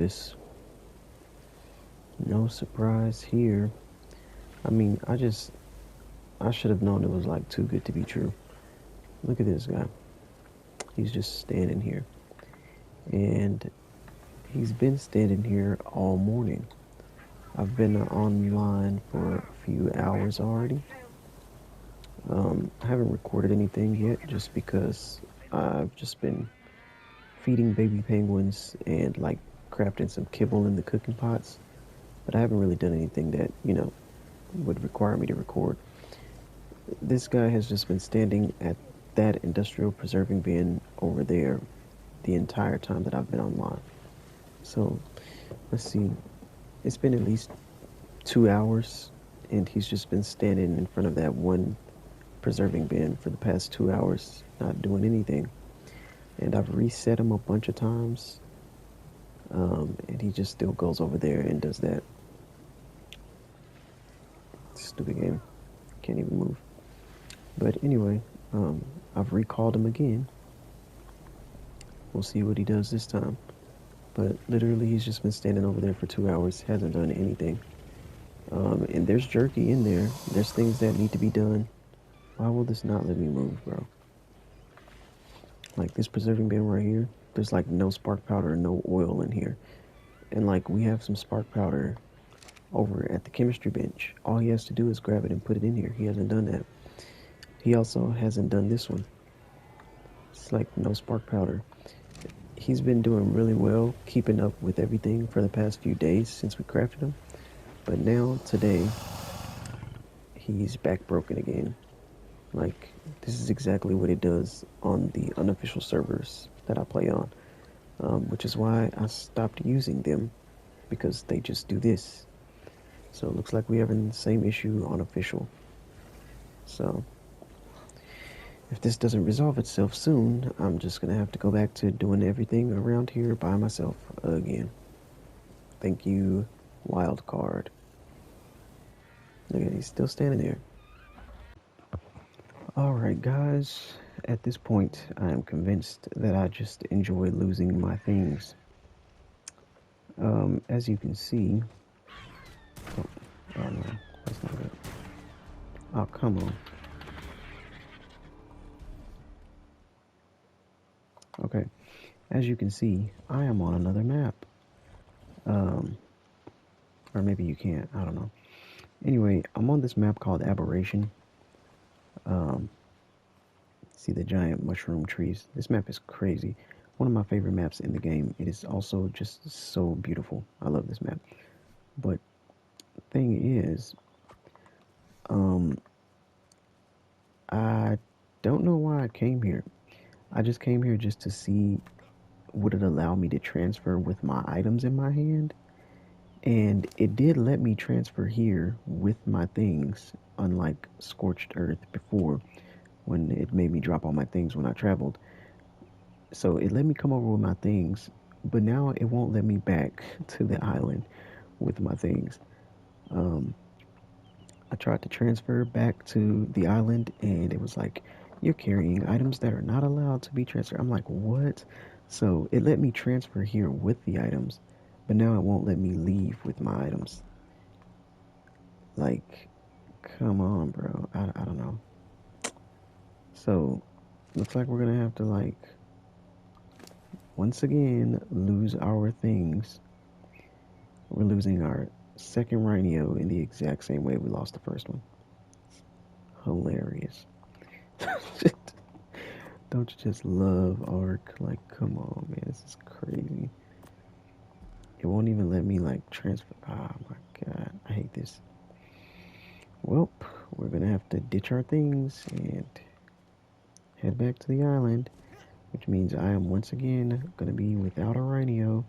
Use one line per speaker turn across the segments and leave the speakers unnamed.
this. No surprise here. I mean, I should have known it was like too good to be true. Look at this guy. He's just standing here. And he's been standing here all morning. I've been online for a few hours already. I haven't recorded anything yet just because I've just been feeding baby penguins and like crafting some kibble in the cooking pots. But I haven't really done anything that, would require me to record. This guy has just been standing at that industrial preserving bin over there the entire time that I've been online. So let's see, it's been at least 2 hours, and he's just been standing in front of that one preserving bin for the past 2 hours, not doing anything. And I've reset him a bunch of times, and he just still goes over there and does that. Stupid game. Can't even move. But anyway, I've recalled him again. We'll see what he does this time. But literally, he's just been standing over there for 2 hours, hasn't done anything. And there's jerky in there. There's things that need to be done. Why will this not let me move, bro? Like this preserving bin right here, there's like no spark powder, no oil in here. And like we have some spark powder over at the chemistry bench. All he has to do is grab it and put it in here. He hasn't done that. He also hasn't done this one. It's like no spark powder. He's been doing really well keeping up with everything for the past few days since we crafted him. But now, today, he's back broken again. Like, this is exactly what it does on the unofficial servers that I play on. Which is why I stopped using them, because they just do this. So it looks like we're having the same issue on official. So if this doesn't resolve itself soon, I'm just gonna have to go back to doing everything around here by myself again. Thank you, wild card. Look at, he's still standing there. Alright guys, at this point I am convinced that I just enjoy losing my things. As you can see, oh no, that's not good. Oh, come on. Okay, as you can see, I am on another map. Or maybe you can't, I don't know. Anyway, I'm on this map called Aberration. See the giant mushroom trees. This map is crazy. One of my favorite maps in the game. It is also just so beautiful. I love this map. But the thing is, I don't know why I came here. I just came here just to see would it allow me to transfer with my items in my hand. And it did let me transfer here with my things, unlike Scorched Earth before, when it made me drop all my things when I traveled. So it let me come over with my things, but now it won't let me back to the island with my things. Um, I tried to transfer back to the island, and it was like, you're carrying items that are not allowed to be transferred. I'm like, what? So it let me transfer here with the items, but now it won't let me leave with my items. Like, come on, bro. I don't know. So, looks like we're gonna have to, like, once again, lose our things. We're losing our second rhino in the exact same way we lost the first one. Hilarious. Don't you just love Ark? Like, come on, man. This is crazy. It won't even let me, like, transfer. Oh, my God. I hate this. Well, we're gonna have to ditch our things and head back to the island, which means I am once again gonna be without a rhino,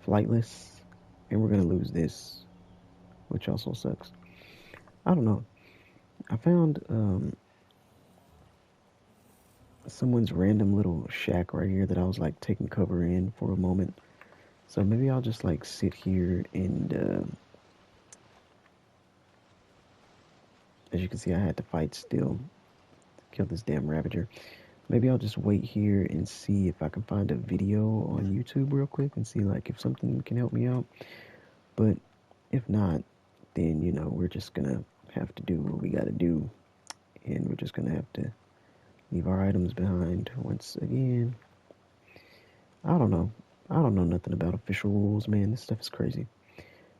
flightless, and we're gonna lose this, which also sucks. I don't know. I found someone's random little shack right here that I was like taking cover in for a moment. So maybe I'll just like sit here and, as you can see, I had to fight still to kill this damn Ravager. Maybe I'll just wait here and see if I can find a video on YouTube real quick and see like if something can help me out. But if not, then we're just gonna have to do what we gotta do, and we're just gonna have to leave our items behind once again. I don't know. I don't know nothing about official rules, man. This stuff is crazy.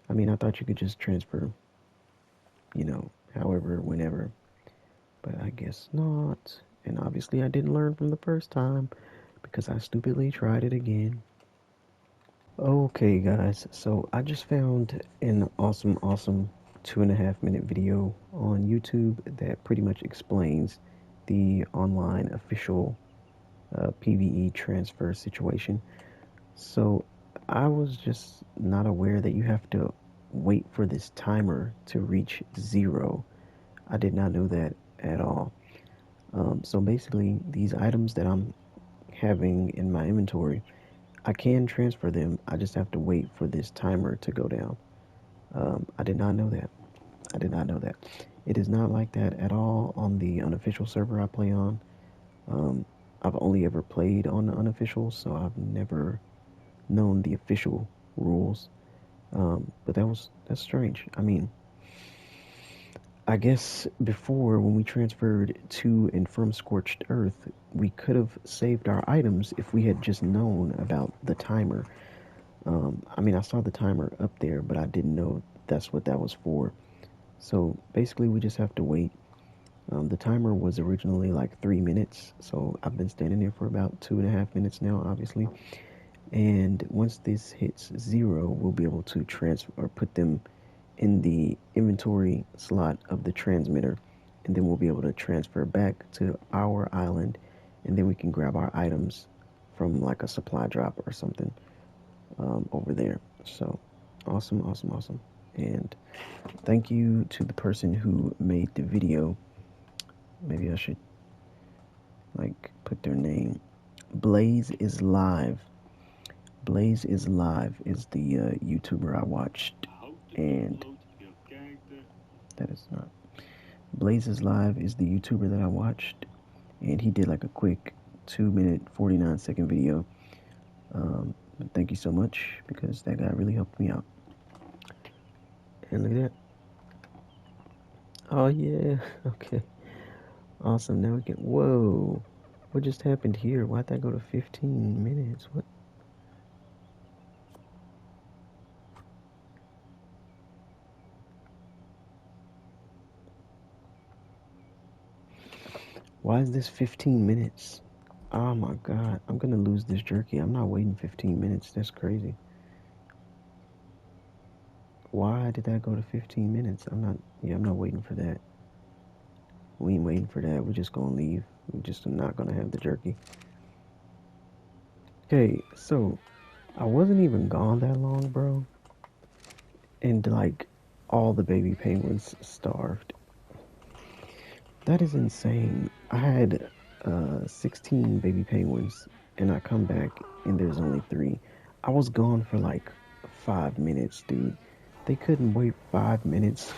I mean, I thought you could just transfer, however, whenever, but I guess not. And obviously, I didn't learn from the first time because I stupidly tried it again. Okay, guys, so I just found an awesome 2.5 minute video on YouTube that pretty much explains the online official PVE transfer situation. So I was just not aware that you have to wait for this timer to reach 0. I did not know that at all. So basically, these items that I'm having in my inventory, I can transfer them. I just have to wait for this timer to go down. I did not know that. I did not know that. It is not like that at all on the unofficial server I play on. Um, I've only ever played on the unofficial, so I've never known the official rules. But that's strange. I mean, I guess before when we transferred to and from Scorched Earth, we could have saved our items if we had just known about the timer. I mean, I saw the timer up there, but I didn't know that's what that was for. So basically, we just have to wait. The timer was originally like 3 minutes, so I've been standing there for about 2.5 minutes now, obviously. And once this hits 0, we'll be able to transfer or put them in the inventory slot of the transmitter, and then we'll be able to transfer back to our island, and then we can grab our items from like a supply drop or something over there. So awesome. And thank you to the person who made the video. Maybe I should like put their name. Blaze is live. Blaze is live is the YouTuber I watched, and that is not. Blaze is live is the YouTuber that I watched, and he did like a quick 2 minute 49-second video. Thank you so much because that guy really helped me out. And look at that. Oh yeah. Okay. Awesome. Now we can. Whoa. What just happened here? Why'd that go to 15 minutes? What? Why is this 15 minutes? Oh my god. I'm gonna lose this jerky. I'm not waiting 15 minutes. That's crazy. Why did that go to 15 minutes? I'm not waiting for that. We ain't waiting for that. We're just gonna leave. We're just not gonna have the jerky. Okay, so I wasn't even gone that long, bro. And like all the baby penguins starved. That is insane. I had 16 baby penguins, and I come back and there's only 3. I was gone for like 5 minutes, dude. They couldn't wait 5 minutes.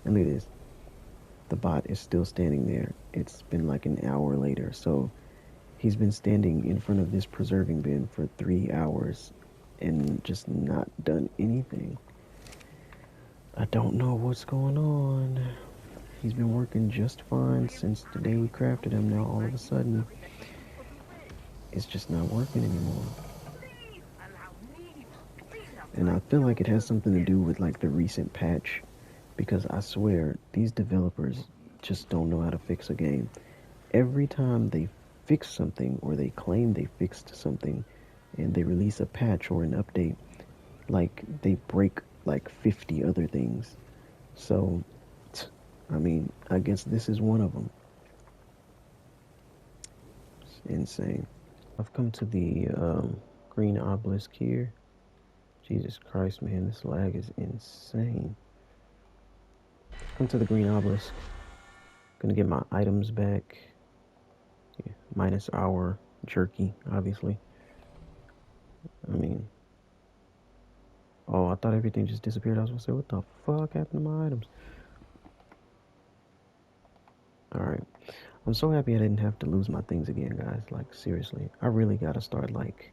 And look at this. The bot is still standing there. It's been like an hour later, so he's been standing in front of this preserving bin for 3 hours and just not done anything. I don't know what's going on. He's been working just fine since the day we crafted him. Now all of a sudden, it's just not working anymore. And I feel like it has something to do with like the recent patch, because I swear these developers just don't know how to fix a game. Every time they fix something or they claim they fixed something and they release a patch or an update, like they break like 50 other things. So, I mean, I guess this is one of them. It's insane. I've come to the green obelisk here. Jesus Christ, man, this lag is insane. Come to the green obelisk. Gonna get my items back. Yeah, minus our jerky, obviously. I mean, oh, I thought everything just disappeared. I was gonna say, what the fuck happened to my items? Alright. I'm so happy I didn't have to lose my things again, guys. Like, seriously. I really gotta start, like,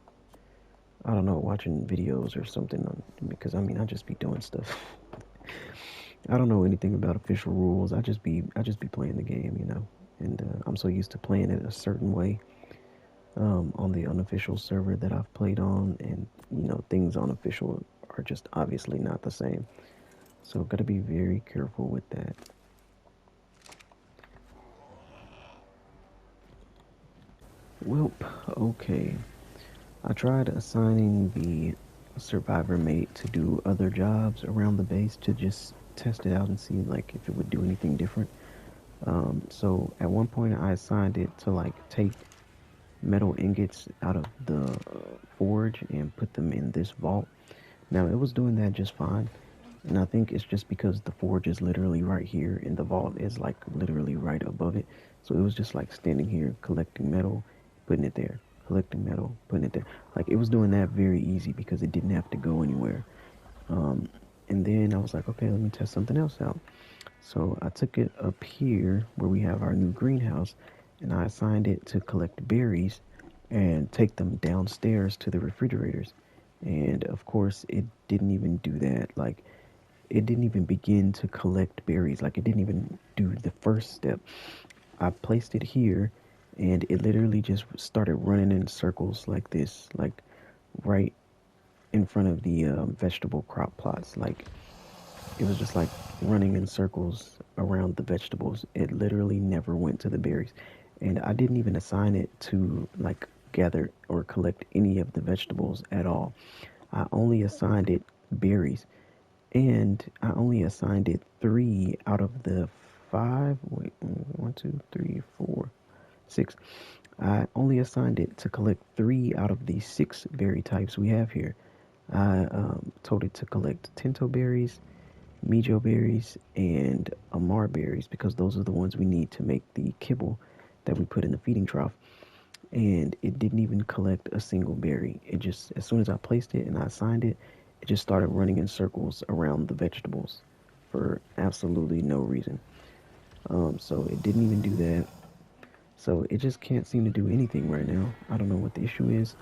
I don't know, watching videos or something because, I mean, I just be doing stuff. I don't know anything about official rules. I just be playing the game, you know. And I'm so used to playing it a certain way on the unofficial server that I've played on, and you know, things on official are just obviously not the same. So gotta be very careful with that. Welp, okay. I tried assigning the survivor mate to do other jobs around the base to just test it out and see like if it would do anything different. So at one point I assigned it to like take metal ingots out of the forge and put them in this vault. Now it was doing that just fine, and I think it's just because the forge is literally right here and the vault is like literally right above it. So it was just like standing here collecting metal, putting it there, collecting metal, putting it there. Like it was doing that very easy because it didn't have to go anywhere. Um, and then I was like, okay, let me test something else out. So I took it up here where we have our new greenhouse, and I assigned it to collect berries and take them downstairs to the refrigerators. And of course, it didn't even do that. Like, it didn't even begin to collect berries. Like, it didn't even do the first step. I placed it here, and it literally just started running in circles like this, like right in front of the vegetable crop plots. Like, it was just like running in circles around the vegetables. It literally never went to the berries. And I didn't even assign it to like gather or collect any of the vegetables at all. I only assigned it berries. And I only assigned it three out of the five. Wait, one, two, three, four, six. I only assigned it to collect three out of the six berry types we have here. I told it to collect tinto berries, mijo berries, and amar berries because those are the ones we need to make the kibble that we put in the feeding trough. And it didn't even collect a single berry. It just, as soon as I placed it and I assigned it, it just started running in circles around the vegetables for absolutely no reason. So it didn't even do that. So it just can't seem to do anything right now. I don't know what the issue is.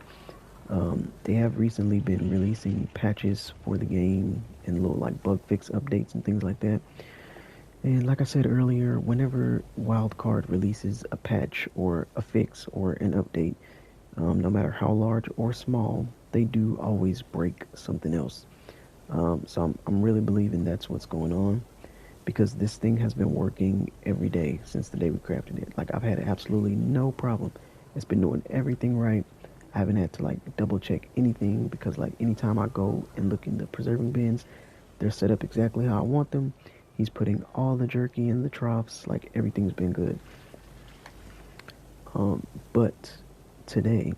They have recently been releasing patches for the game and little like bug fix updates and things like that. And like I said earlier, whenever Wildcard releases a patch or a fix or an update, no matter how large or small, they do always break something else. So I'm really believing that's what's going on because this thing has been working every day since the day we crafted it. Like I've had absolutely no problem. It's been doing everything right. I haven't had to like double check anything because like anytime I go and look in the preserving bins, they're set up exactly how I want them. He's putting all the jerky in the troughs. Like everything's been good. But today,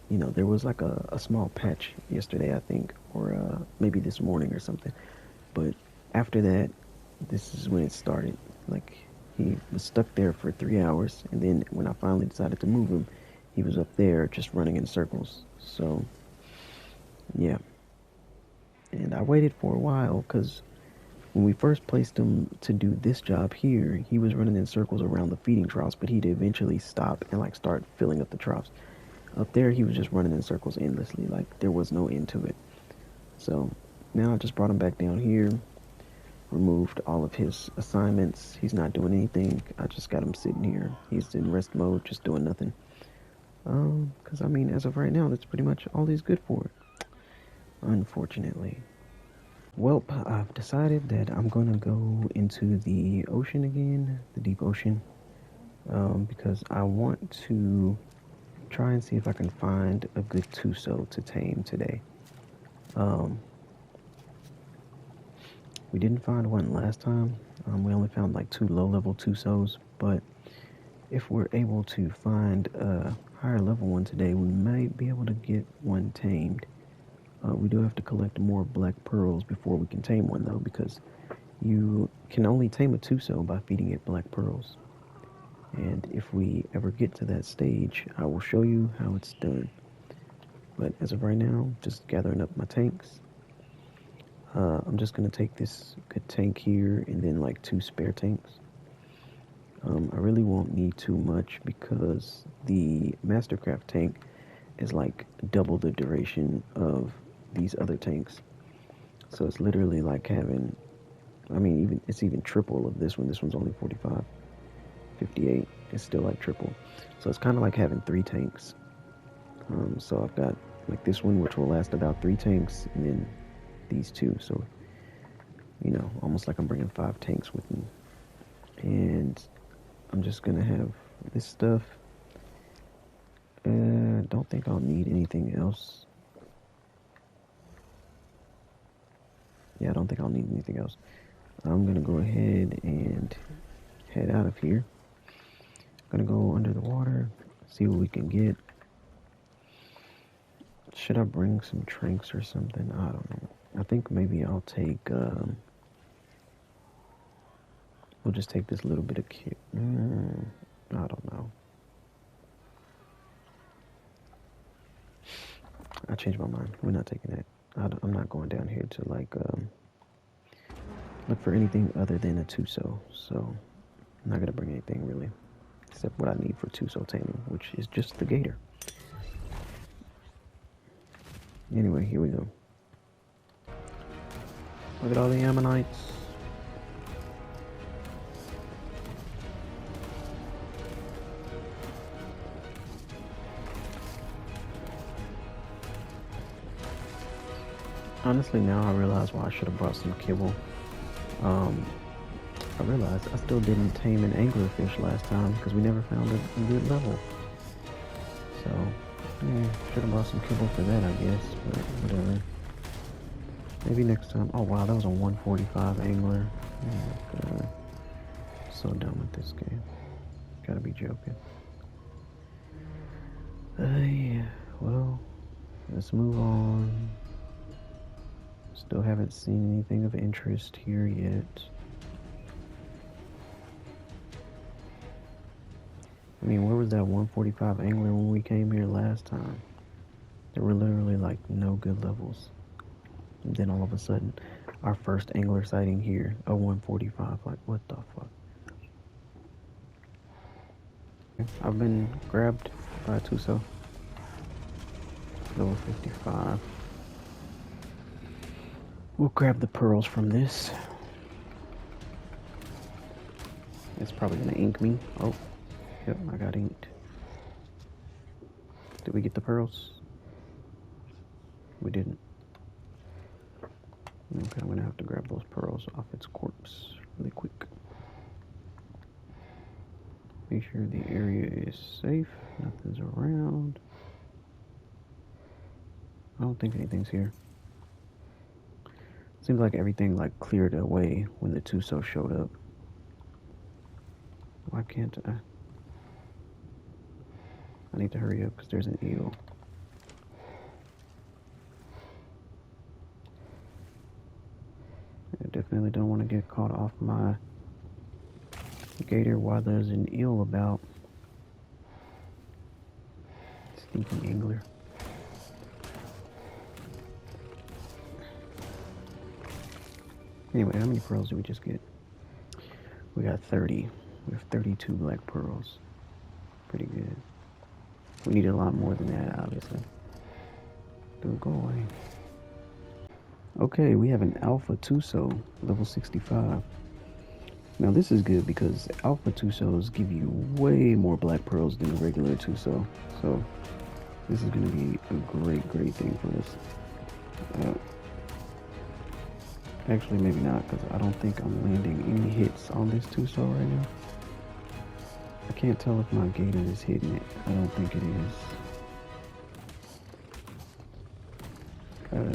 there was like a small patch yesterday, I think, or maybe this morning or something. But after that, this is when it started. Like he was stuck there for 3 hours, and then when I finally decided to move him, he was up there just running in circles. So yeah, and I waited for a while because when we first placed him to do this job here, he was running in circles around the feeding troughs, but he'd eventually stop and like start filling up the troughs. Up there, he was just running in circles endlessly, like there was no end to it. So now I just brought him back down here, removed all of his assignments. He's not doing anything. I just got him sitting here. He's in rest mode, just doing nothing. Because I mean, as of right now, that's pretty much all he's good for. Unfortunately. Well, I've decided that I'm gonna go into the ocean again, the deep ocean, because I want to try and see if I can find a good Tuso to tame today. Um, we didn't find one last time. We only found like two low-level Tusos, but if we're able to find a higher level one today, we might be able to get one tamed. We do have to collect more black pearls before we can tame one, though, because you can only tame a Tuso by feeding it black pearls. And if we ever get to that stage, I will show you how it's done. But as of right now, just gathering up my tanks. I'm just going to take this good tank here and then like two spare tanks. I really won't need too much because the Mastercraft tank is like double the duration of these other tanks. So it's literally like having, I mean, it's even triple of this one. This one's only 45, 58. It's still like triple. So it's kind of like having three tanks. So I've got like this one, which will last about three tanks, and then these two. So, you know, almost like I'm bringing 5 tanks with me. And I'm just gonna have this stuff. Don't think I'll need anything else. Yeah, I don't think I'll need anything else. I'm gonna go ahead and head out of here. Gonna go under the water, see what we can get. Should I bring some tranks or something? I don't know. I think maybe I'll take, we'll just take this little bit of kit. I don't know. I changed my mind. We're not taking that. I'm not going down here to like look for anything other than a Tuso. So I'm not gonna bring anything really, except what I need for Tuso taming, which is just the gator. Anyway, here we go. Look at all the ammonites. Honestly, now I realize why I should have brought some kibble. I realized I still didn't tame an anglerfish last time because we never found a good level. So, yeah, should have brought some kibble for that, I guess, but whatever. Maybe next time. Oh wow, that was a 145 angler. Oh my god. So done with this game. Gotta be joking. Yeah, well, let's move on. Still haven't seen anything of interest here yet. I mean, where was that 145 angler when we came here last time? There were literally like no good levels. And then all of a sudden, our first angler sighting here, a 145. Like, what the fuck? I've been grabbed by a Tuso. Level 55. We'll grab the pearls from this. It's probably gonna ink me. Oh, yep, I got inked. Did we get the pearls? We didn't. Okay, I'm gonna have to grab those pearls off its corpse really quick. Make sure the area is safe, nothing's around. I don't think anything's here. Seems like everything like cleared away when the Tuso showed up. Why can't I? I need to hurry up because there's an eel. I definitely don't want to get caught off my gator while there's an eel about. Stinking angler. Anyway, how many pearls did we just get? We got 30. We have 32 black pearls. Pretty good. We need a lot more than that, obviously. Don't go away. Okay, we have an Alpha Tuso, level 65. Now this is good because Alpha Tusos give you way more black pearls than a regular Tuso. So this is going to be a great thing for us. Actually, maybe not, because I don't think I'm landing any hits on this Tuso right now. I can't tell if my gator is hitting it. I don't think it is.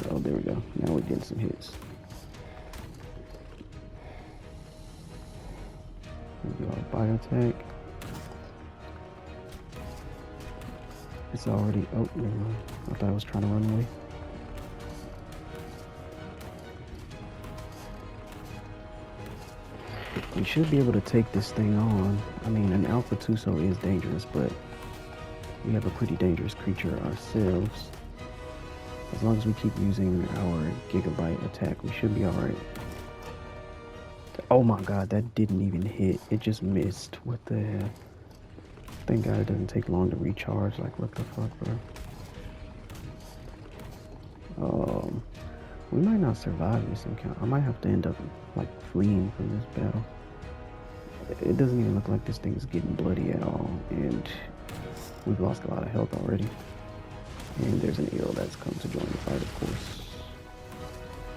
Oh, there we go. Now we're getting some hits. We do our biotech. It's already. Oh, never mind. I thought I was trying to run away. We should be able to take this thing on. I mean, an Alpha Tuso is dangerous, but we have a pretty dangerous creature ourselves. As long as we keep using our gigabyte attack, we should be alright. Oh my god, that didn't even hit. It just missed. What the hell? Thank god it doesn't take long to recharge. Like, what the fuck, bro? We might not survive this encounter. I might have to end up, like, fleeing from this battle. It doesn't even look like this thing's getting bloody at all. And we've lost a lot of health already. And there's an eel that's come to join the fight, of course.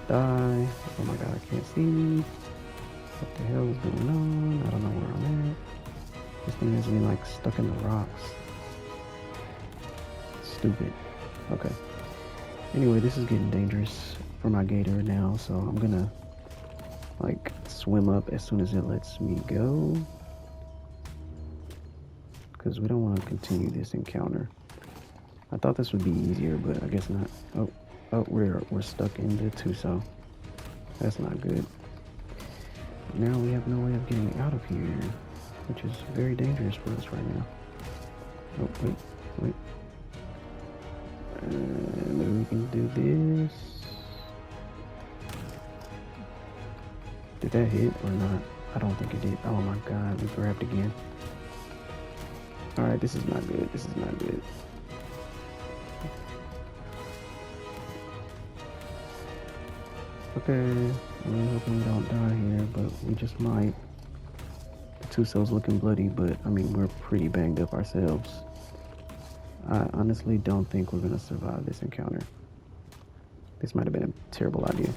Die. Oh my god, I can't see. What the hell is going on? I don't know where I'm at. This thing has me like stuck in the rocks. Stupid. Okay. Anyway, this is getting dangerous for my gator now, so I'm gonna like swim up as soon as it lets me go. Because we don't want to continue this encounter. I thought this would be easier, but I guess not. Oh, we're stuck in the Tuso. That's not good. Now we have no way of getting out of here, which is very dangerous for us right now. Oh, wait. Maybe we can do this. Did that hit or not? I don't think it did. Oh my god, we grabbed again. Alright, this is not good. This is not good. Okay, I'm really hoping we don't die here, but we just might. The Tuso's looking bloody, but I mean, we're pretty banged up ourselves. I honestly don't think we're gonna survive this encounter. This might have been a terrible idea.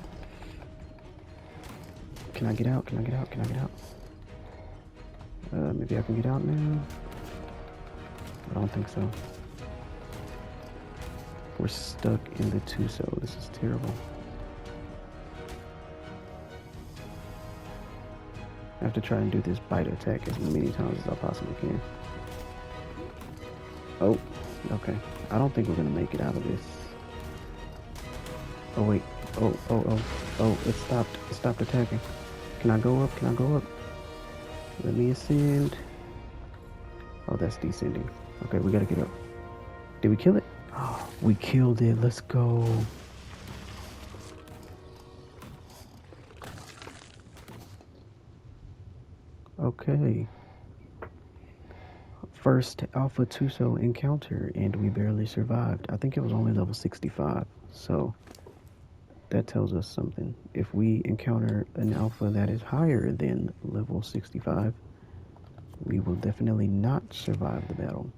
Can I get out? Can I get out? Can I get out? Maybe I can get out now? I don't think so. We're stuck in the Tuso. This is terrible. I have to try and do this bite attack as many times as I possibly can. Oh, okay. I don't think we're gonna make it out of this. Oh wait. Oh, it stopped. It stopped attacking. Can I go up? Can I go up? Let me ascend. Oh, that's descending. Okay, we gotta get up. Did we kill it? Oh, we killed it. Let's go. Okay. First Alpha Tuso encounter, and we barely survived. I think it was only level 65, so that tells us something. If we encounter an Alpha that is higher than level 65, we will definitely not survive the battle.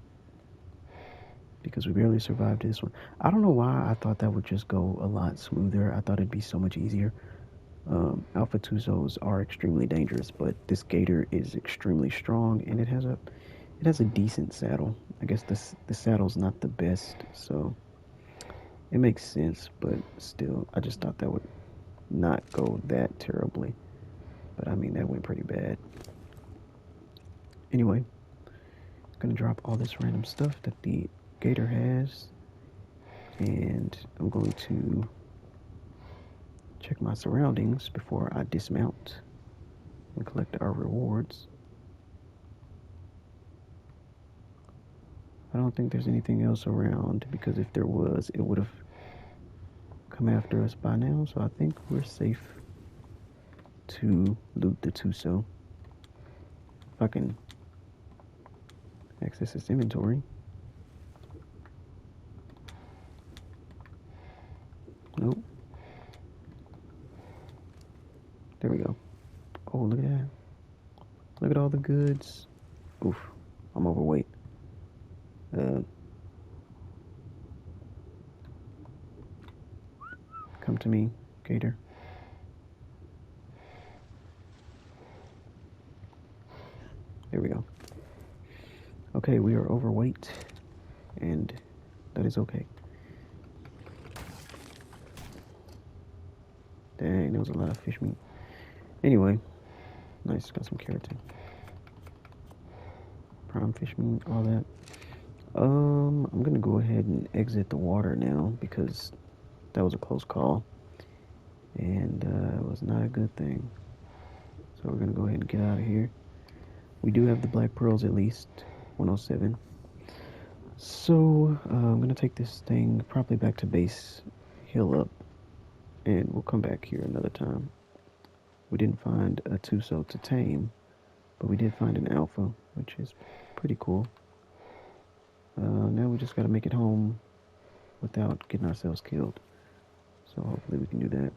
Because we barely survived this one. I don't know why I thought that would just go a lot smoother. I thought it'd be so much easier. Alpha Tusos are extremely dangerous, but this gator is extremely strong, and it has a decent saddle. I guess the saddle's not the best, so it makes sense, but still, I just thought that would not go that terribly. But I mean, that went pretty bad. Anyway, I'm gonna drop all this random stuff that the gator has, and I'm going to check my surroundings before I dismount and collect our rewards. I don't think there's anything else around, because if there was, it would have come after us by now, so I think we're safe to loot the Tuso. If I can access this inventory. Nope. There we go. Oh, look at that. Look at all the goods. Oof, I'm overweight. Come to me, gator. There we go. Okay, we are overweight, and that is okay. Dang, there was a lot of fish meat. Anyway, nice, got some keratin. Prime fish meat, all that. I'm gonna go ahead and exit the water now, because that was a close call, and it was not a good thing. So we're gonna go ahead and get out of here. We do have the black pearls at least, 107. So I'm gonna take this thing probably back to base, heal up, and we'll come back here another time. We didn't find a Tuso to tame, but we did find an alpha, which is pretty cool. Now we just gotta make it home without getting ourselves killed. So hopefully we can do that.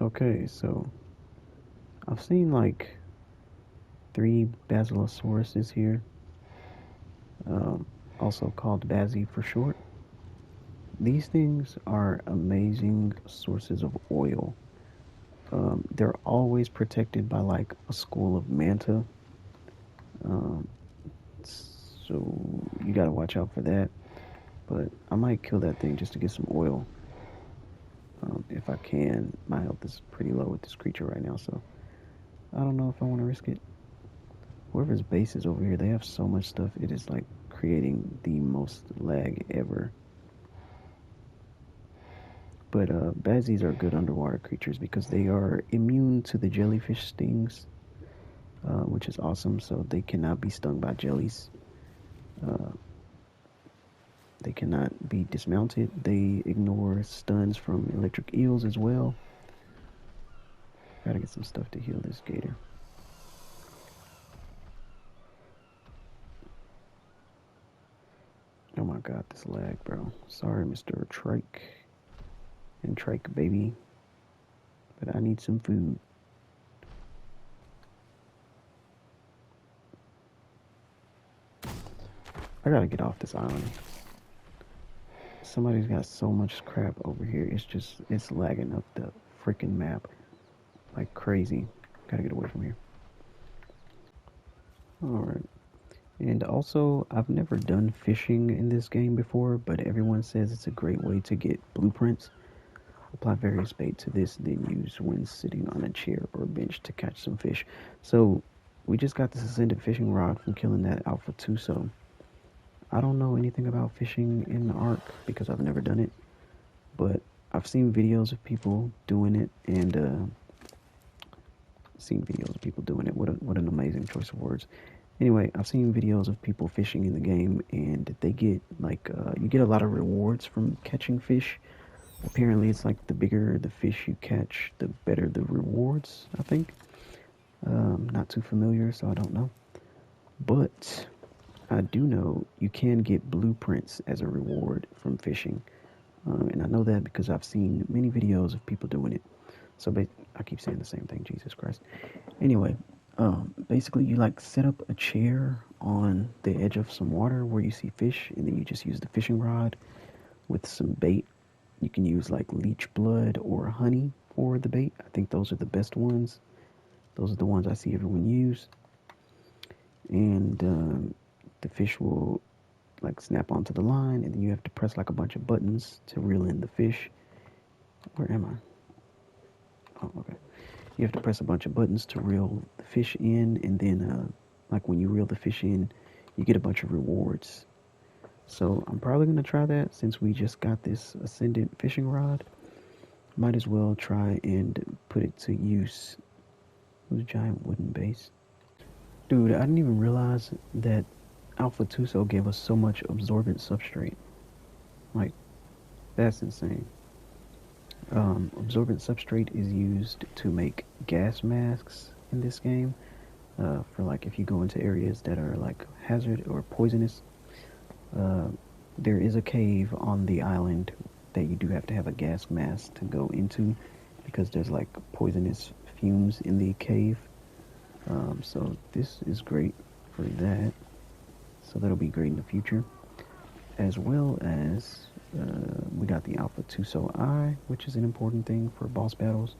Okay, so I've seen like 3 basilosauruses here, also called Bazzy for short. These things are amazing sources of oil. They're always protected by like a school of manta, um, so you gotta watch out for that. But I might kill that thing just to get some oil, if I can. My health is pretty low with this creature right now, so I don't know if I want to risk it. Whoever's base is over here, they have so much stuff. It is like creating the most lag ever. But Bazzies are good underwater creatures because they are immune to the jellyfish stings, which is awesome. So they cannot be stung by jellies. Uh, they cannot be dismounted. They ignore stuns from electric eels as well. Gotta get some stuff to heal this gator. Oh my god, this lag, bro. Sorry, Mr. Trike and Trike baby, but I need some food. I gotta get off this island. Somebody's got so much crap over here. It's lagging up the freaking map like crazy. Gotta get away from here. Alright. And also, I've never done fishing in this game before, but everyone says it's a great way to get blueprints. Apply various bait to this, then use when sitting on a chair or bench to catch some fish. So, we just got this ascended fishing rod from killing that Alpha Tuso. I don't know anything about fishing in the Ark because I've never done it, but I've seen videos of people doing it, and What an amazing choice of words. Anyway, I've seen videos of people fishing in the game, and they get like you get a lot of rewards from catching fish. Apparently, it's like the bigger the fish you catch, the better the rewards. I think. Not too familiar, so I don't know. But I do know you can get blueprints as a reward from fishing. And I know that because I've seen many videos of people doing it. So I keep saying the same thing, Jesus Christ. Anyway, basically you like set up a chair on the edge of some water where you see fish, and then you just use the fishing rod with some bait. You can use like leech blood or honey for the bait. I think those are the best ones. Those are the ones I see everyone use. And the fish will like snap onto the line, and then you have to press like a bunch of buttons to reel in the fish. Where am I? Oh, okay. You have to press a bunch of buttons to reel the fish in, and then like when you reel the fish in, you get a bunch of rewards. So I'm probably gonna try that since we just got this ascendant fishing rod. Might as well try and put it to use. It was a giant wooden base. Dude, I didn't even realize that Alpha Tuso gave us so much absorbent substrate. Like, that's insane. Absorbent substrate is used to make gas masks in this game. For like if you go into areas that are like hazard or poisonous. There is a cave on the island that you do have to have a gas mask to go into because there's like poisonous fumes in the cave. So this is great for that. So that'll be great in the future. As well as we got the Alpha Tuso Eye, which is an important thing for boss battles.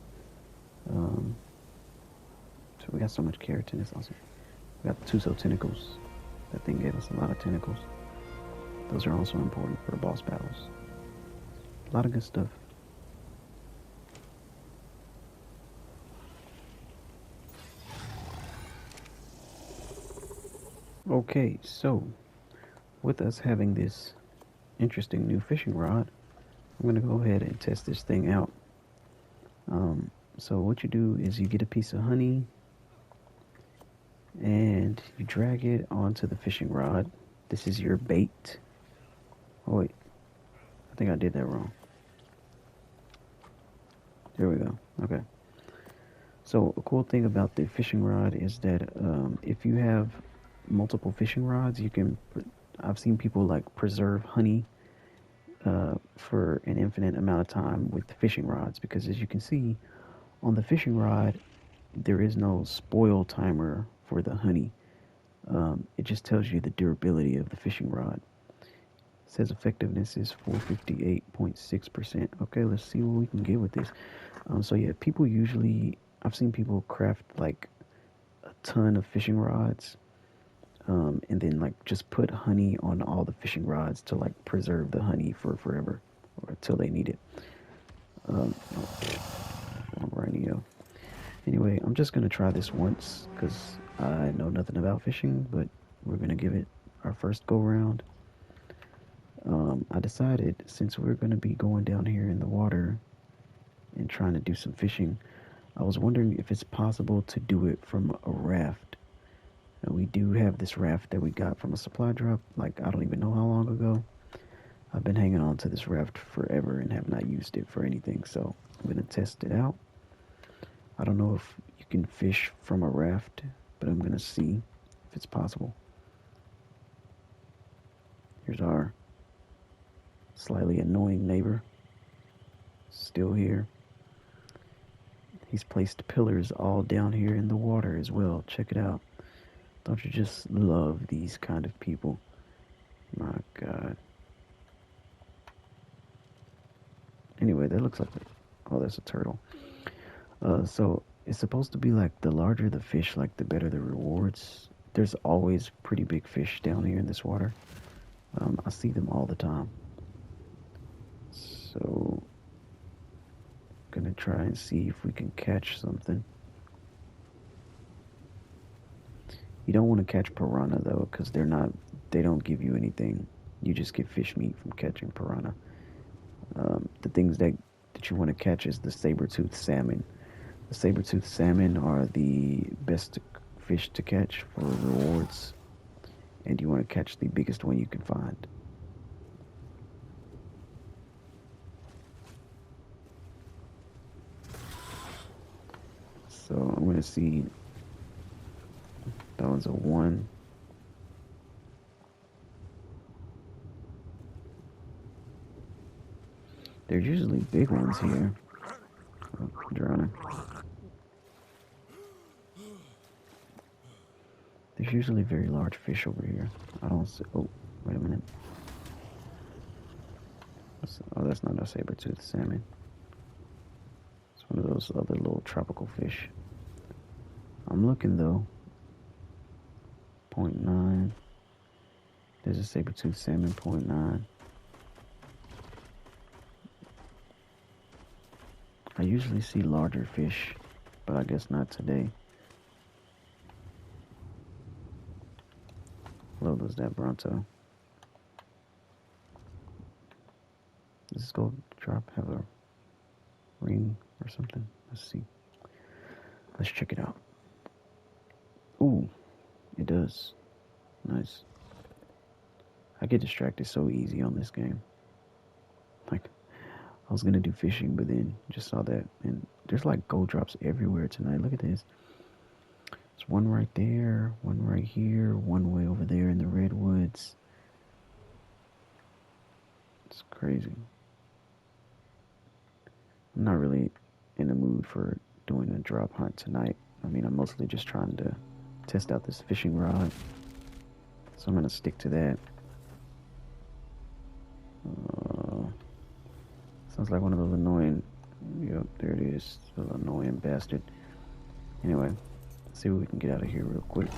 So we got so much keratin, it's awesome. We got the Tuso Tentacles. That thing gave us a lot of tentacles. Those are also important for boss battles. A lot of good stuff. Okay, so with us having this interesting new fishing rod, I'm going to go ahead and test this thing out. So what you do is you get a piece of honey and you drag it onto the fishing rod. This is your bait. Oh wait, I think I did that wrong. There we go. Okay. So a cool thing about the fishing rod is that if you have multiple fishing rods, you can. I've seen people like preserve honey for an infinite amount of time with the fishing rods because, as you can see on the fishing rod, there is no spoil timer for the honey. It just tells you the durability of the fishing rod. It says effectiveness is 458.6%. Okay, let's see what we can get with this. So yeah, people usually I've seen people craft like a ton of fishing rods, and then like just put honey on all the fishing rods to like preserve the honey for forever or until they need it. Oh, anyway, I'm just gonna try this once because I know nothing about fishing, but we're gonna give it our first go round. I decided since we're gonna be going down here in the water and trying to do some fishing, I was wondering if it's possible to do it from a raft. Now, we do have this raft that we got from a supply drop, like I don't even know how long ago. I've been hanging on to this raft forever and have not used it for anything, so I'm gonna test it out. I don't know if you can fish from a raft, but I'm gonna see if it's possible. Here's our slightly annoying neighbor, still here. He's placed pillars all down here in the water as well. Check it out. Don't you just love these kind of people? My God. Anyway, that looks like oh, that's a turtle. So it's supposed to be like the larger the fish, like the better the rewards. There's always pretty big fish down here in this water. I see them all the time. So gonna try and see if we can catch something. You don't want to catch piranha though, because they don't give you anything. You just get fish meat from catching piranha. The things that you want to catch is the saber-toothed salmon. The saber-toothed salmon are the best fish to catch for rewards, and you want to catch the biggest one you can find. So I'm going to see. That was a 1. There's usually big ones here. Oh, drowning. There's usually very large fish over here. I don't see. Oh, wait a minute. Oh, that's not a saber-toothed salmon. It's one of those other little tropical fish. I'm looking though. 0.9. There's a saber-toothed salmon, 0.9. I usually see larger fish, but I guess not today. What was that Bronto? Does this gold drop have a ring or something? Let's see. Let's check it out. Ooh, it does. Nice. I get distracted so easy on this game. Like, I was gonna do fishing, but then just saw that, and there's like gold drops everywhere tonight. Look at this. There's one right there, one right here, one way over there in the redwoods. It's crazy. I'm not really in the mood for doing a drop hunt tonight. I mean, I'm mostly just trying to test out this fishing rod, so I'm gonna stick to that. Sounds like one of those annoying. Yep, there it is. The annoying bastard. Anyway, let's see what we can get out of here real quick.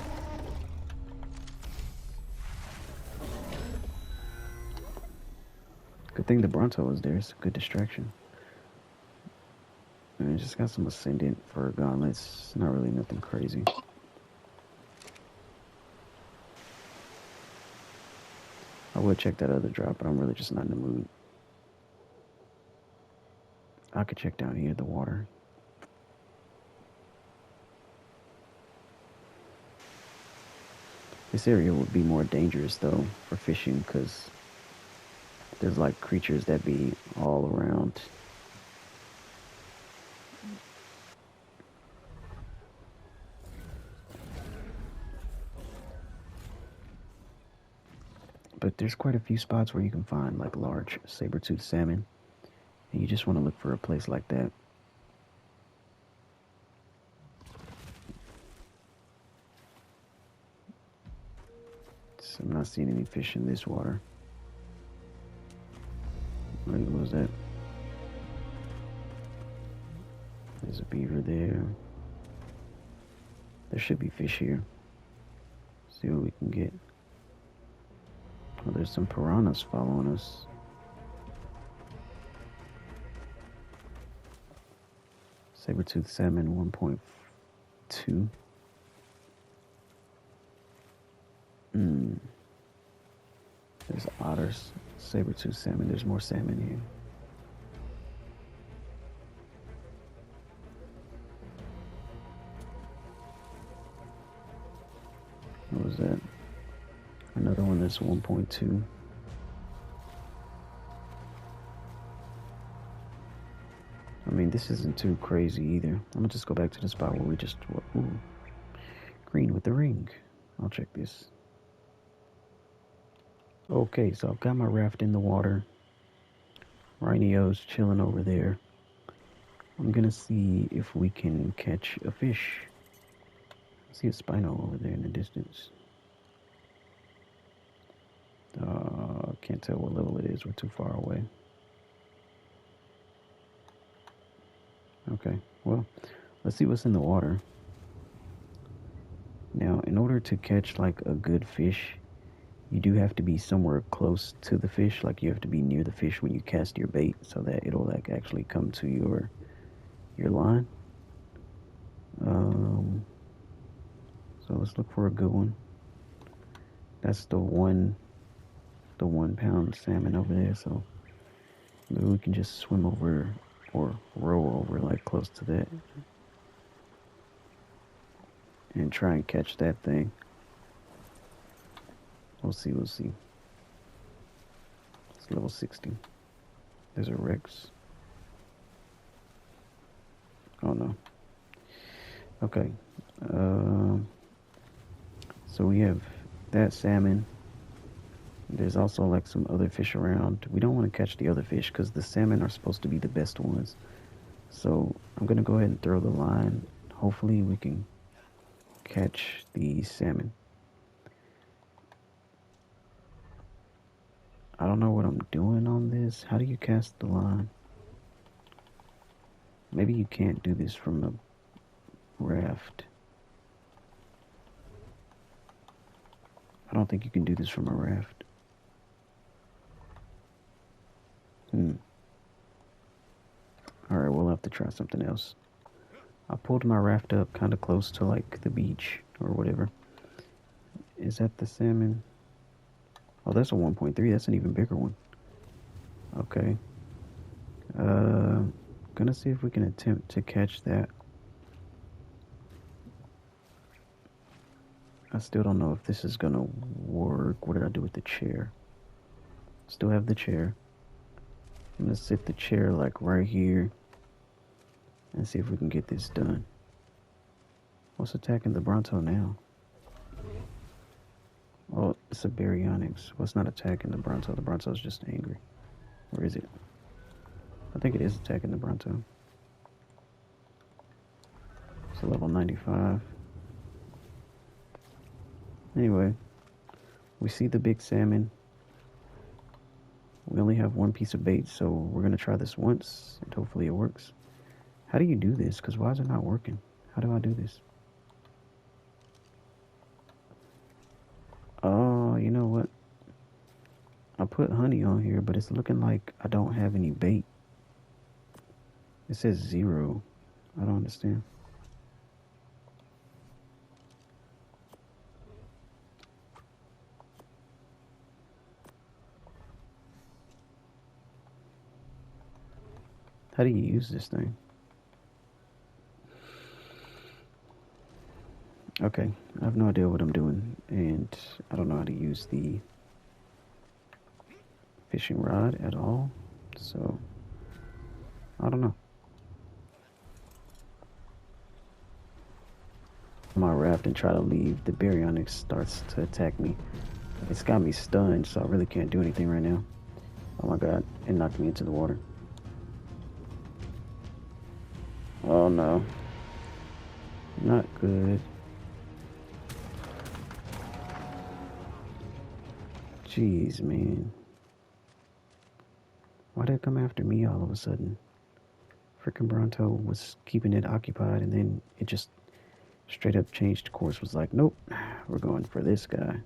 Good thing the Bronto was there. It's a good distraction. And it just got some ascendant for gauntlets. Not really nothing crazy. I would check that other drop, but I'm really just not in the mood. I could check down here, the water. This area would be more dangerous, though, for fishing, because there's, like, creatures that be all around. But there's quite a few spots where you can find like large saber-toothed salmon, and you just want to look for a place like that. So I'm not seeing any fish in this water. What was that? There's a beaver there. There should be fish here. See what we can get. Oh, there's some piranhas following us. Saber-toothed salmon 1.2. There's otters. Saber-toothed salmon. There's more salmon here. What was that? Another one that's 1.2. I mean, this isn't too crazy either. I'm gonna just go back to the spot where we just... Ooh. Green with the ring. I'll check this. Okay, so I've got my raft in the water. Rhinio's chilling over there. I'm gonna see if we can catch a fish. I see a spino over there in the distance. Can't tell what level it is. We're too far away. Okay, well, let's see what's in the water. Now, in order to catch like a good fish, you do have to be somewhere close to the fish. Like you have to be near the fish when you cast your bait, so that it'll like actually come to your line. So let's look for a good one. That's the 1 pound salmon over there. So maybe we can just swim over or row over like close to that and try and catch that thing. We'll see. It's level 60. There's a Rex. Oh no. Okay. So we have that salmon. There's also like some other fish around. We don't want to catch the other fish because the salmon are supposed to be the best ones. So I'm gonna go ahead and throw the line. Hopefully we can catch the salmon. I don't know what I'm doing on this. How do you cast the line? Maybe you can't do this from a raft. I don't think you can do this from a raft. Alright, we'll have to try something else. I pulled my raft up kind of close to like the beach or whatever. Is that the salmon? Oh, that's a 1.3. That's an even bigger one. Okay. Gonna see if we can attempt to catch that. I still don't know if this is gonna work. What did I do with the chair? Still have the chair. I'm gonna sit the chair like right here and see if we can get this done. What's attacking the Bronto now? Oh, it's a Baryonyx. Well, it's not attacking the Bronto. The Bronto's just angry. Or is it? I think it is attacking the Bronto. It's a level 95. Anyway, we see the big salmon. We only have one piece of bait, so we're going to try this once, and hopefully it works. How do you do this? Because why is it not working? How do I do this? Oh, you know what? I put honey on here, but it's looking like I don't have any bait. It says 0. I don't understand. How do you use this thing? Okay, I have no idea what I'm doing, and I don't know how to use the fishing rod at all, so I don't know. My raft and try to leave, the Baryonyx starts to attack me. It's got me stunned, so I really can't do anything right now. Oh my god, it knocked me into the water. Oh no. Not good. Jeez, man. Why did it come after me all of a sudden? Freaking Bronto was keeping it occupied, and then it just straight up changed course. Was like, nope, we're going for this guy.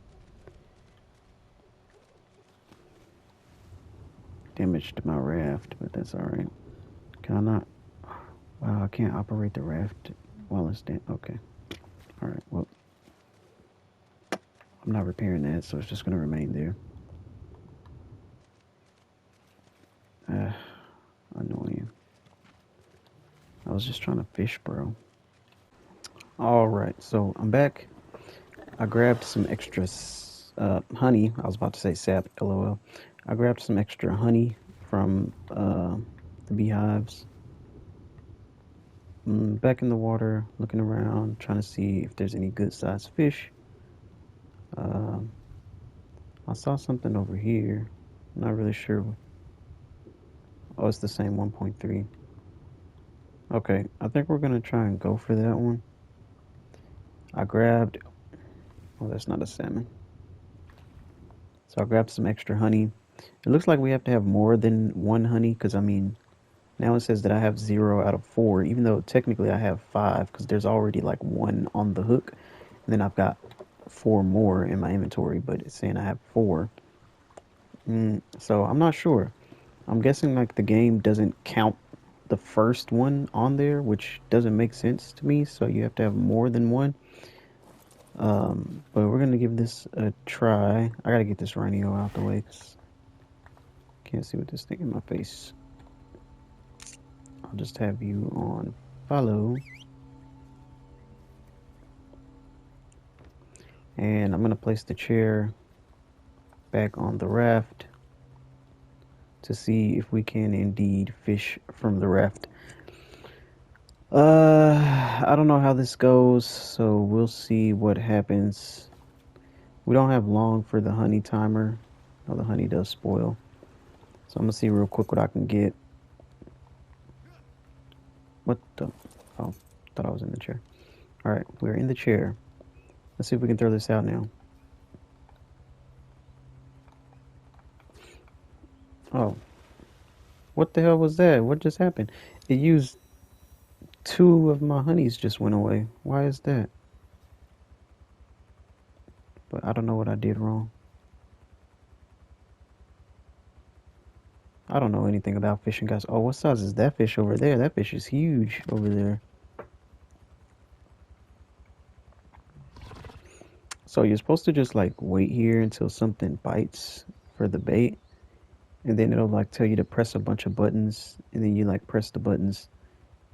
Damaged my raft, but that's alright. Can I not? Wow, I can't operate the raft while it's down. Okay. Alright, well, I'm not repairing that, so it's just going to remain there. Annoying. I was just trying to fish, bro. Alright, so I'm back. I grabbed some extra honey. I was about to say sap, lol. I grabbed some extra honey from the beehives. Back in the water, looking around, trying to see if there's any good sized fish. I saw something over here. I'm not really sure. Oh, it's the same 1.3. Okay, I think we're gonna try and go for that one. I grabbed. Oh, that's not a salmon. So I grabbed some extra honey. It looks like we have to have more than one honey, because I mean, now it says that I have 0 out of 4, even though technically I have 5, because there's already like 1 on the hook, and then I've got 4 more in my inventory, but it's saying I have 4. So I'm not sure. I'm guessing like the game doesn't count the first one on there, which doesn't make sense to me, so you have to have more than one. But we're gonna give this a try. I gotta get this rhino out the way, cause can't see with this thing in my face. I'll just have you on follow. And I'm gonna place the chair back on the raft to see if we can indeed fish from the raft. I don't know how this goes, so we'll see what happens. We don't have long for the honey timer. Oh, the honey does spoil. So I'm gonna see real quick what I can get. What the? Oh, thought I was in the chair. Alright, we're in the chair. Let's see if we can throw this out now. Oh. What the hell was that? What just happened? It used 2 of my honeys just went away. Why is that? But I don't know what I did wrong. I don't know anything about fishing, guys. Oh, what size is that fish over there? That fish is huge over there. So you're supposed to just like wait here until something bites for the bait, and then it'll like tell you to press a bunch of buttons, and then you like press the buttons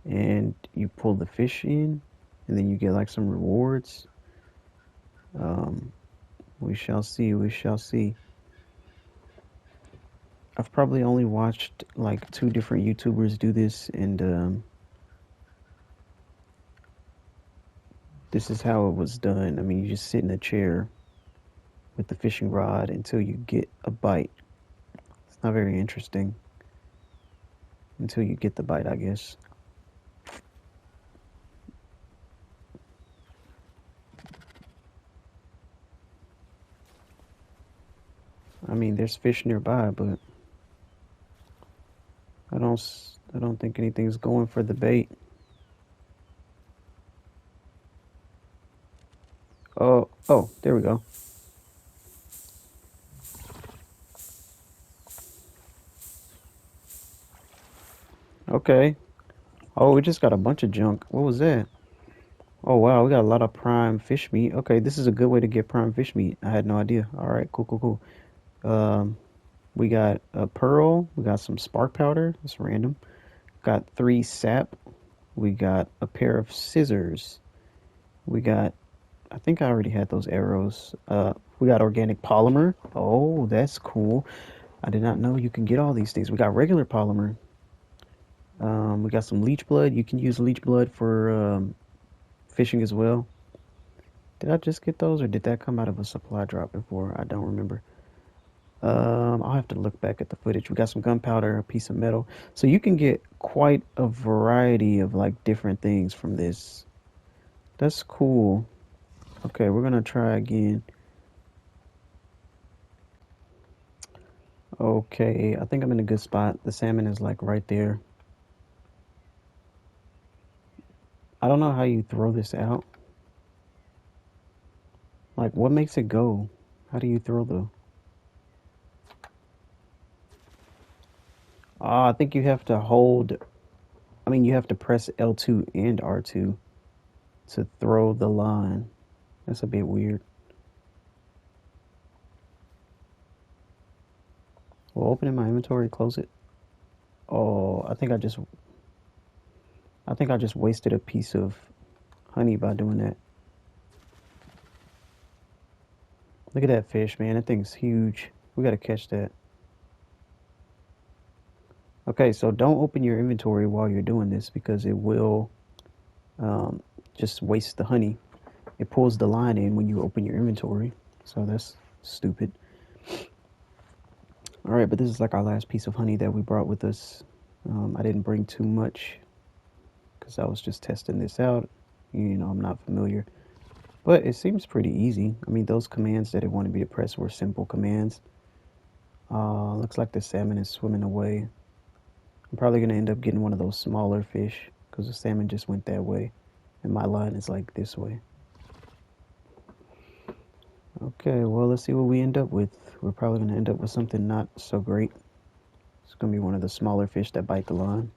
and you pull the fish in, and then you get like some rewards. We shall see, we shall see. I've probably only watched like 2 different YouTubers do this, and this is how it was done. I mean, you just sit in a chair with the fishing rod until you get a bite. It's not very interesting until you get the bite, I guess. I mean, there's fish nearby, but I don't think anything's going for the bait. Oh, there we go. Okay. Oh, we just got a bunch of junk. What was that? Oh, wow, we got a lot of prime fish meat. Okay, this is a good way to get prime fish meat. I had no idea. All right, cool, cool, cool. We got a pearl. We got some spark powder. That's random. Got 3 sap. We got a pair of scissors. We got, I think I already had those arrows. We got organic polymer. Oh, that's cool. I did not know you can get all these things. We got regular polymer. We got some leech blood. You can use leech blood for fishing as well. Did I just get those or did that come out of a supply drop before? I don't remember. I'll have to look back at the footage. We got some gunpowder, a piece of metal. So you can get quite a variety of like different things from this. That's cool. Okay, we're gonna try again. Okay, I think I'm in a good spot. The salmon is like right there. I don't know how you throw this out. Like, what makes it go? How do you throw the... I think you have to hold... I mean, you have to press L2 and R2 to throw the line. That's a bit weird. Well, open in my inventory, close it. Oh, I think I just wasted a piece of honey by doing that. Look at that fish, man. That thing's huge. We gotta catch that. Okay, so don't open your inventory while you're doing this because it will um, just waste the honey. It pulls the line in when you open your inventory. So that's stupid. All right, but this is like our last piece of honey that we brought with us. I didn't bring too much because I was just testing this out. You know, I'm not familiar. But it seems pretty easy. I mean, those commands that it wanted me to press were simple commands. Looks like the salmon is swimming away. I'm probably going to end up getting one of those smaller fish because the salmon just went that way. And my line is like this way. Okay, well, let's see what we end up with. We're probably going to end up with something not so great. It's going to be one of the smaller fish that bite the line.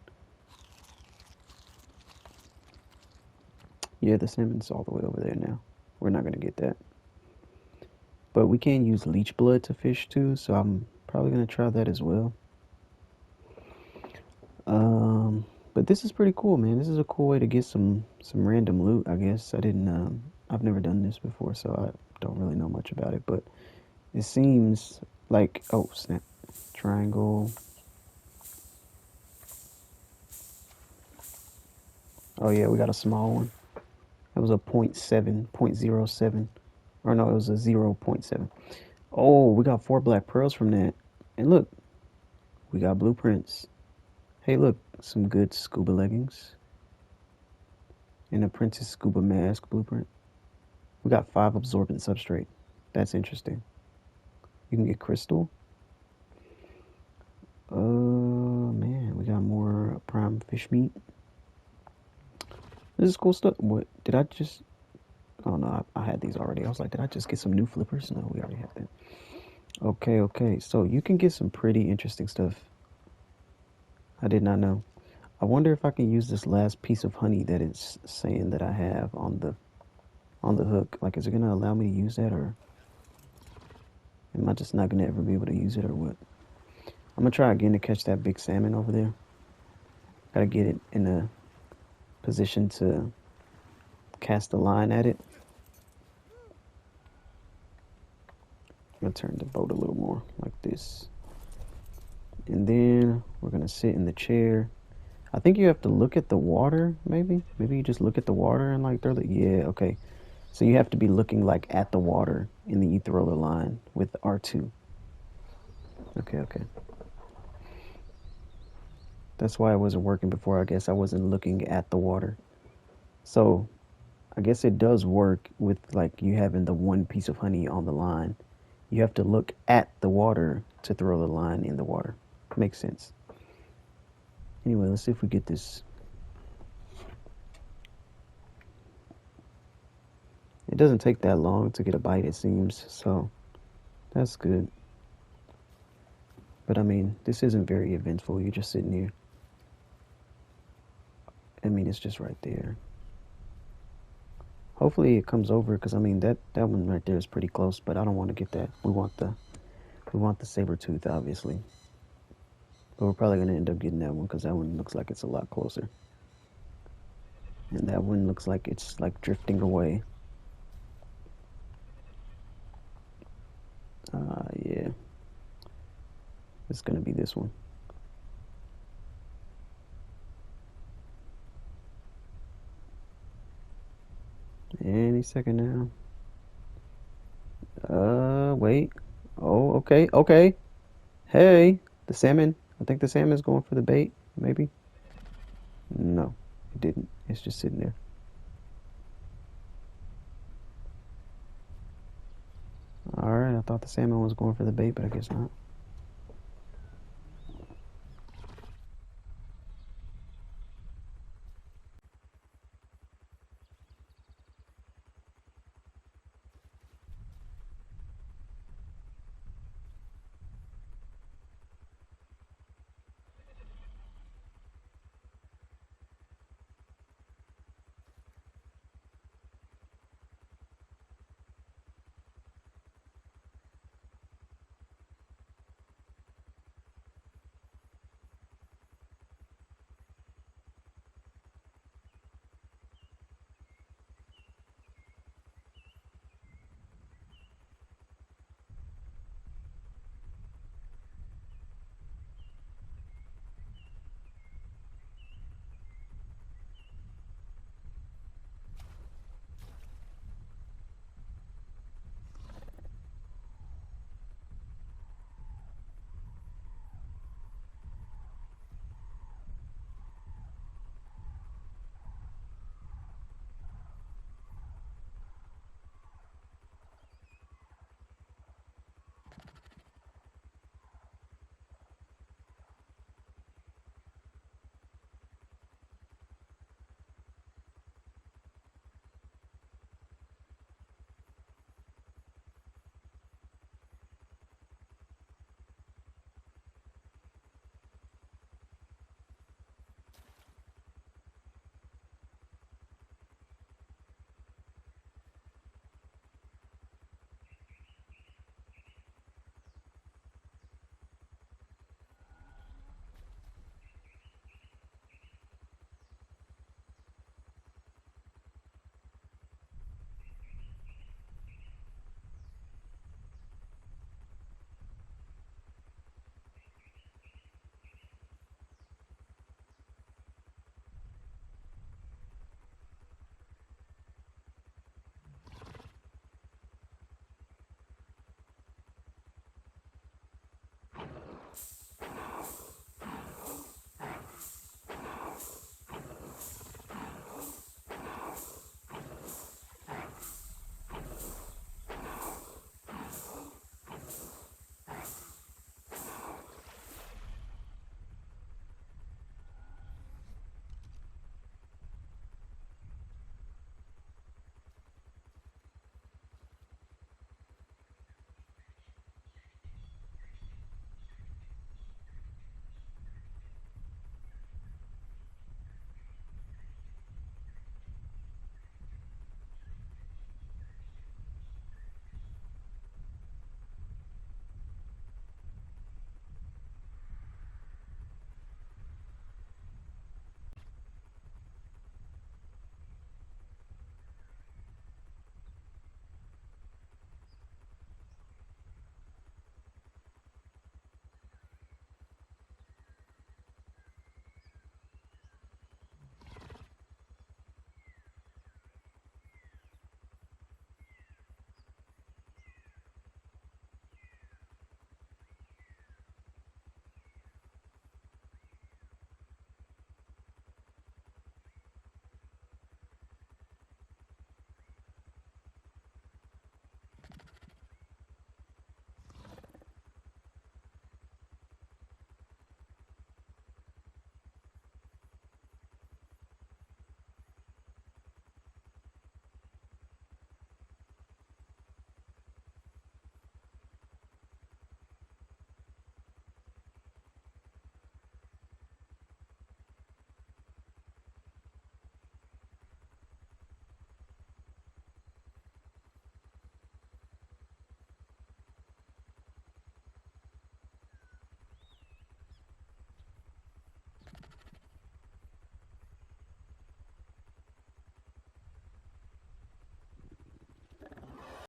Yeah, the salmon's all the way over there now. We're not going to get that. But we can use leech blood to fish too, so I'm probably going to try that as well. But this is pretty cool, man. This is a cool way to get some random loot, I guess. I've never done this before, so I don't really know much about it, but it seems like, oh, snap, triangle. Oh yeah, we got a small one. That was a 0.7, 0.07, or no, it was a 0.7. Oh, we got 4 black pearls from that. And look, we got blueprints. Hey, look, some good scuba leggings. An apprentice scuba mask blueprint. We got 5 absorbent substrate. That's interesting. You can get crystal. Man, we got more prime fish meat. This is cool stuff. What did I just? Oh no, I had these already. I was like, did I just get some new flippers? No, we already have that. Okay, okay. So you can get some pretty interesting stuff. I did not know. I wonder if I can use this last piece of honey that it's saying that I have on the hook. Like, is it gonna allow me to use that, or am I just not gonna ever be able to use it, or what? I'm gonna try again to catch that big salmon over there. Gotta get it in a position to cast the line at it. I'm gonna turn the boat a little more like this. And then we're gonna sit in the chair. I think you have to look at the water, maybe? Maybe you just look at the water and like throw the, yeah, okay. So you have to be looking like at the water and then you throw the line with R2. Okay, okay. That's why it wasn't working before. I guess I wasn't looking at the water. So I guess it does work with like you having the one piece of honey on the line. You have to look at the water to throw the line in the water. Makes sense. Anyway, let's see if we get this. It doesn't take that long to get a bite, it seems, so that's good. But I mean, this isn't very eventful. You're just sitting here. I mean, it's just right there. Hopefully it comes over, because I mean that one right there is pretty close, but I don't want to get that. We want the saber tooth, obviously. But we're probably gonna end up getting that one because that one looks like it's a lot closer. And that one looks like it's like drifting away. Yeah. It's gonna be this one. Any second now. Wait. Oh, okay, okay. Hey, the salmon. I think the salmon's going for the bait, maybe? No, it didn't. It's just sitting there. All right, I thought the salmon was going for the bait, but I guess not.